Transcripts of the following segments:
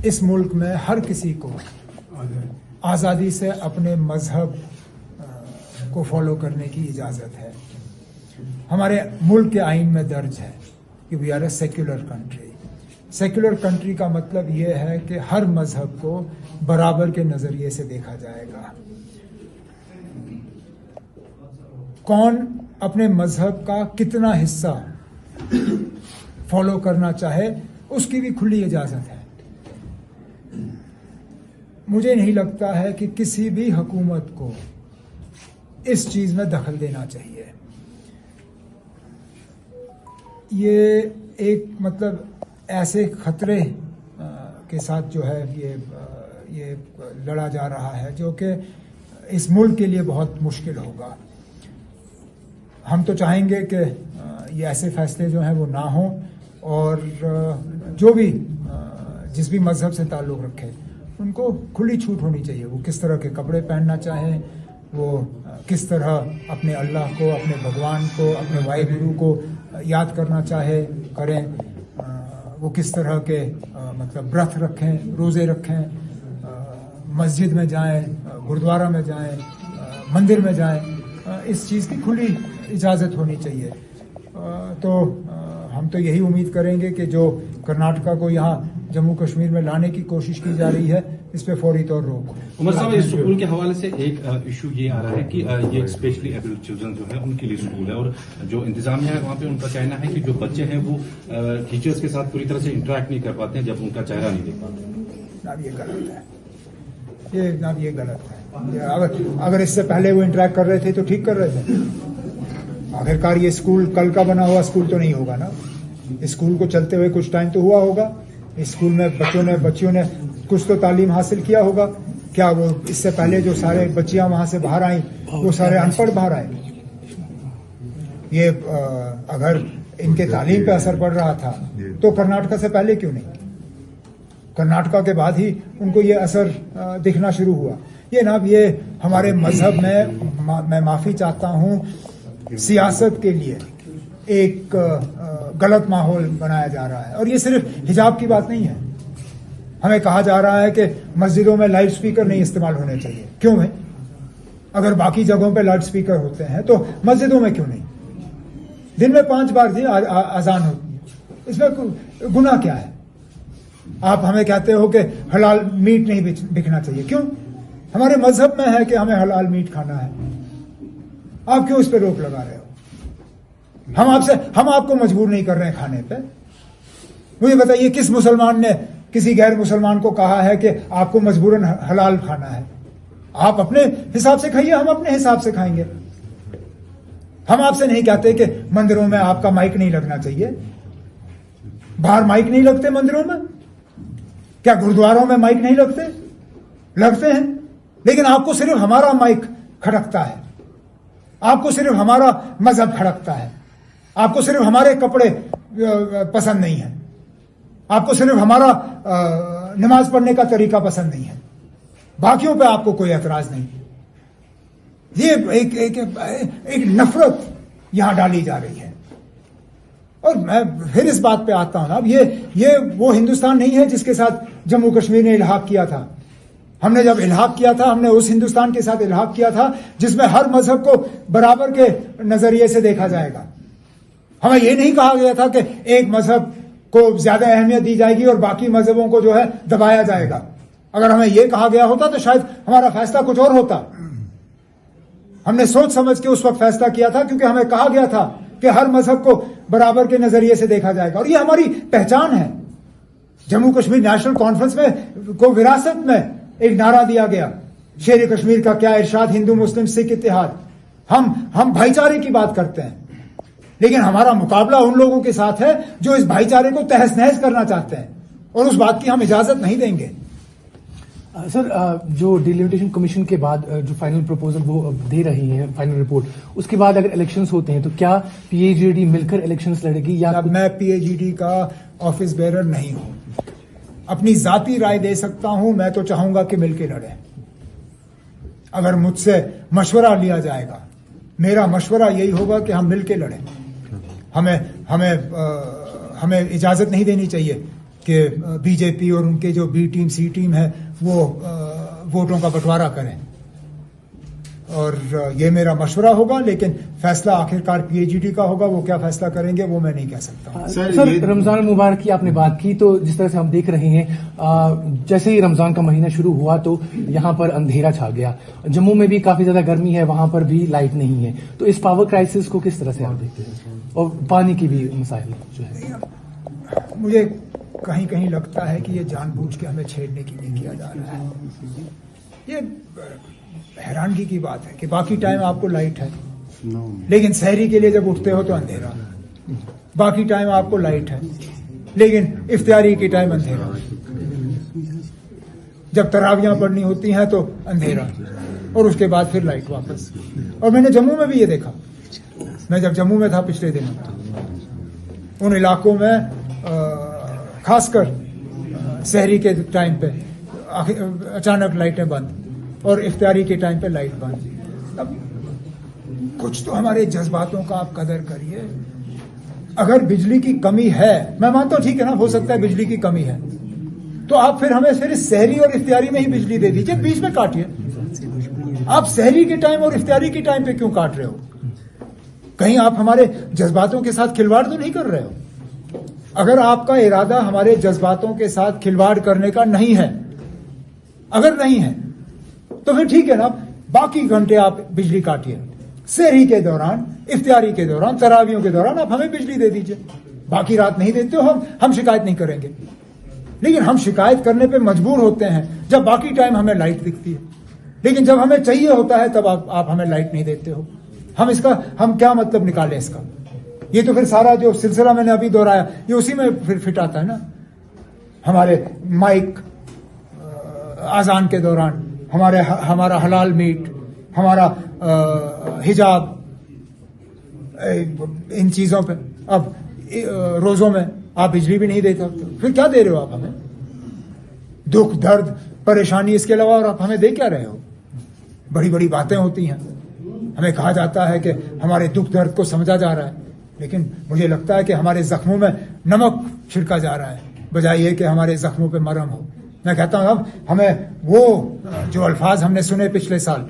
इस मुल्क में हर किसी को आज़ादी से अपने मजहब को फॉलो करने की इजाज़त है। हमारे मुल्क के आइन में दर्ज है कि we are a secular country. Secular country का मतलब ये है कि हर मजहब को बराबर के नज़रिए से देखा जाएगा। कौन अपने मजहब का कितना हिस्सा फॉलो करना चाहे उसकी भी खुली इजाज़त है। मुझे नहीं लगता है कि किसी भी हुकूमत को इस चीज़ में दखल देना चाहिए। ये एक मतलब ऐसे खतरे के साथ जो है ये लड़ा जा रहा है जो कि इस मुल्क के लिए बहुत मुश्किल होगा। हम तो चाहेंगे कि ये ऐसे फैसले जो हैं वो ना हों और जो भी जिस भी मज़हब से ताल्लुक़ रखे उनको खुली छूट होनी चाहिए। वो किस तरह के कपड़े पहनना चाहें, वो किस तरह अपने अल्लाह को, अपने भगवान को, अपने वाहिगुरु को याद करना चाहे करें, वो किस तरह के मतलब व्रत रखें, रोज़े रखें, मस्जिद में जाएं, गुरुद्वारा में जाएं, मंदिर में जाएं, इस चीज़ की खुली इजाज़त होनी चाहिए। तो हम तो यही उम्मीद करेंगे कि जो कर्नाटका को यहाँ जम्मू कश्मीर में लाने की कोशिश की जा रही है इस पे फौरी तौर रोक। उमर साहब, इस स्कूल के हवाले से एक इशू ये आ रहा है कि ये स्पेशली एबल्ड चिल्ड्रन जो है उनके लिए स्कूल है और जो इंतजामिया है वहाँ पे उनका कहना है कि जो बच्चे हैं वो टीचर्स के साथ पूरी तरह से इंटरेक्ट नहीं कर पाते हैं जब उनका चेहरा नहीं देख पाते। ये गलत है, ये गलत है। अगर इससे पहले वो इंटरेक्ट कर रहे थे तो ठीक कर रहे थे। आखिरकार ये स्कूल कल का बना हुआ स्कूल तो नहीं होगा ना। स्कूल को चलते हुए कुछ टाइम तो हुआ होगा। इस स्कूल में बच्चियों ने कुछ तो तालीम हासिल किया होगा। क्या वो इससे पहले जो सारे बच्चियां वहां से बाहर आई वो सारे अनपढ़ बाहर आए? ये अगर इनके तालीम पे असर पड़ रहा था तो कर्नाटका से पहले क्यों नहीं? कर्नाटका के बाद ही उनको ये असर दिखना शुरू हुआ। ये हमारे मजहब में मैं माफी चाहता हूँ, सियासत के लिए एक गलत माहौल बनाया जा रहा है। और ये सिर्फ हिजाब की बात नहीं है। हमें कहा जा रहा है कि मस्जिदों में लाउड स्पीकर नहीं इस्तेमाल होने चाहिए। क्यों है? अगर बाकी जगहों पे लाउड स्पीकर होते हैं तो मस्जिदों में क्यों नहीं? दिन में 5 बार अजान होती है, इसमें गुनाह क्या है? आप हमें कहते हो कि हलाल मीट नहीं बिकना चाहिए। क्यों? हमारे मजहब में है कि हमें हलाल मीट खाना है। आप क्यों इस पर रोक लगा रहे हो? हम आपको मजबूर नहीं कर रहे हैं खाने पे। मुझे बताइए किस मुसलमान ने किसी गैर मुसलमान को कहा है कि आपको मजबूरन हलाल खाना है? आप अपने हिसाब से खाइए, हम अपने हिसाब से खाएंगे। हम आपसे नहीं कहते कि मंदिरों में आपका माइक नहीं लगना चाहिए। बाहर माइक नहीं लगते मंदिरों में? क्या गुरुद्वारों में माइक नहीं लगते हैं। लेकिन आपको सिर्फ हमारा माइक खड़कता है, आपको सिर्फ हमारा मजहब खड़कता है, आपको सिर्फ हमारे कपड़े पसंद नहीं है, आपको सिर्फ हमारा नमाज पढ़ने का तरीका पसंद नहीं है, बाकियों पे आपको कोई एतराज नहीं। ये एक नफरत यहां डाली जा रही है। और मैं फिर इस बात पे आता हूं ना, अब ये वो हिंदुस्तान नहीं है जिसके साथ जम्मू कश्मीर ने इल्हाक किया था। हमने जब इल्हाक किया था, हमने उस हिंदुस्तान के साथ इल्हाक किया था जिसमें हर मजहब को बराबर के नजरिए से देखा जाएगा। हमें यह नहीं कहा गया था कि एक मजहब को ज्यादा अहमियत दी जाएगी और बाकी मजहबों को जो है दबाया जाएगा। अगर हमें यह कहा गया होता तो शायद हमारा फैसला कुछ और होता। हमने सोच समझ के उस वक्त फैसला किया था क्योंकि हमें कहा गया था कि हर मजहब को बराबर के नजरिए से देखा जाएगा और ये हमारी पहचान है। जम्मू कश्मीर नेशनल कॉन्फ्रेंस में को विरासत में एक नारा दिया गया, शेर कश्मीर का क्या इरशाद, हिंदू मुस्लिम सिख इत्तेहाद। हम भाईचारे की बात करते हैं, लेकिन हमारा मुकाबला उन लोगों के साथ है जो इस भाईचारे को तहस नहस करना चाहते हैं और उस बात की हम इजाजत नहीं देंगे। सर, जो डिलिमिटेशन कमीशन के बाद जो फाइनल प्रपोजल वो दे रही है, फाइनल रिपोर्ट, उसके बाद अगर इलेक्शंस होते हैं तो क्या पीएजीडी मिलकर इलेक्शंस लड़ेगी या? मैं पीएजीडी का ऑफिस बेरर नहीं हूं, अपनी जाती राय दे सकता हूं। मैं तो चाहूंगा कि मिलकर लड़े। अगर मुझसे मशवरा लिया जाएगा, मेरा मशवरा यही होगा कि हम मिलकर लड़ें। हमें इजाजत नहीं देनी चाहिए कि बीजेपी और उनके जो बी टीम सी टीम है वो वोटों का बंटवारा करें। और ये मेरा मशवरा होगा, लेकिन फैसला आखिरकार पीएचईडी का होगा। वो क्या फैसला करेंगे वो मैं नहीं कह सकता। सर रमजान मुबारक की आपने बात की, तो जिस तरह से हम देख रहे हैं जैसे ही रमजान का महीना शुरू हुआ तो यहाँ पर अंधेरा छा गया। जम्मू में भी काफी ज्यादा गर्मी है, वहां पर भी लाइट नहीं है। तो इस पावर क्राइसिस को किस तरह से आप देखते हैं, और पानी की भी मसाइल जो है? मुझे कहीं कहीं लगता है कि ये जानबूझ के हमें छेड़ने के लिए किया जा रहा है। ये हैरानगी की बात है कि बाकी टाइम आपको लाइट है, लेकिन सहरी के लिए जब उठते हो तो अंधेरा। बाकी टाइम आपको लाइट है, लेकिन इफ्तारी के टाइम अंधेरा। जब तरावियां पढ़नी होती हैं तो अंधेरा, और उसके बाद फिर लाइट वापस। और मैंने जम्मू में भी ये देखा। मैं जब जम्मू में था पिछले दिनों, उन इलाकों में खासकर सहरी के टाइम पे अचानक लाइटें बंद और इफ्तारी के टाइम पे लाइट बंद। अब कुछ तो हमारे जज्बातों का आप कदर करिए। अगर बिजली की कमी है, मैं मानता हूं ठीक है ना, हो सकता है बिजली की कमी है, तो आप फिर हमें फिर सहरी और इफ्तारी में ही बिजली दे दीजिए, बीच में काटिए। आप सहरी के टाइम और इफ्तारी के टाइम पे क्यों काट रहे हो? कहीं आप हमारे जज्बातों के साथ खिलवाड़ तो नहीं कर रहे हो? अगर आपका इरादा हमारे जज्बातों के साथ खिलवाड़ करने का नहीं है, अगर नहीं है तो फिर ठीक है ना, बाकी घंटे आप बिजली काटिए। सहरी के दौरान, इफ्तारी के दौरान, तरावियों के दौरान आप हमें बिजली दे दीजिए। बाकी रात नहीं देते हो, हम शिकायत नहीं करेंगे। लेकिन हम शिकायत करने पे मजबूर होते हैं जब बाकी टाइम हमें लाइट दिखती है, लेकिन जब हमें चाहिए होता है तब आप हमें लाइट नहीं देते हो। हम क्या मतलब निकालें इसका? ये तो फिर सारा जो सिलसिला मैंने अभी दोहराया, ये उसी में फिर फिट आता है ना। हमारे माइक आजान के दौरान, हमारा हलाल मीट, हमारा हिजाब, इन चीजों पे। अब रोजों में आप बिजली भी नहीं दे सकते, फिर क्या दे रहे हो आप हमें? दुख, दर्द, परेशानी, इसके अलावा और आप हमें दे क्या रहे हो? बड़ी बड़ी बातें होती हैं, हमें कहा जाता है कि हमारे दुख दर्द को समझा जा रहा है, लेकिन मुझे लगता है कि हमारे जख्मों में नमक छिड़का जा रहा है, बजाय ये कि हमारे जख्मों पे मरहम हो। मैं कहता हूं अब हमें वो जो अल्फाज हमने सुने पिछले साल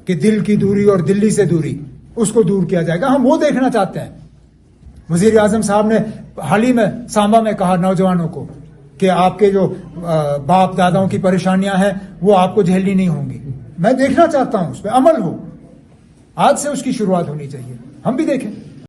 कि दिल की दूरी और दिल्ली से दूरी, उसको दूर किया जाएगा, हम वो देखना चाहते हैं। वजीर आजम साहब ने हाल ही में सांबा में कहा नौजवानों को कि आपके जो बाप दादाओं की परेशानियां हैं वो आपको झेलनी नहीं होंगी। मैं देखना चाहता हूं उस पर अमल हो। आज से उसकी शुरुआत होनी चाहिए, हम भी देखें।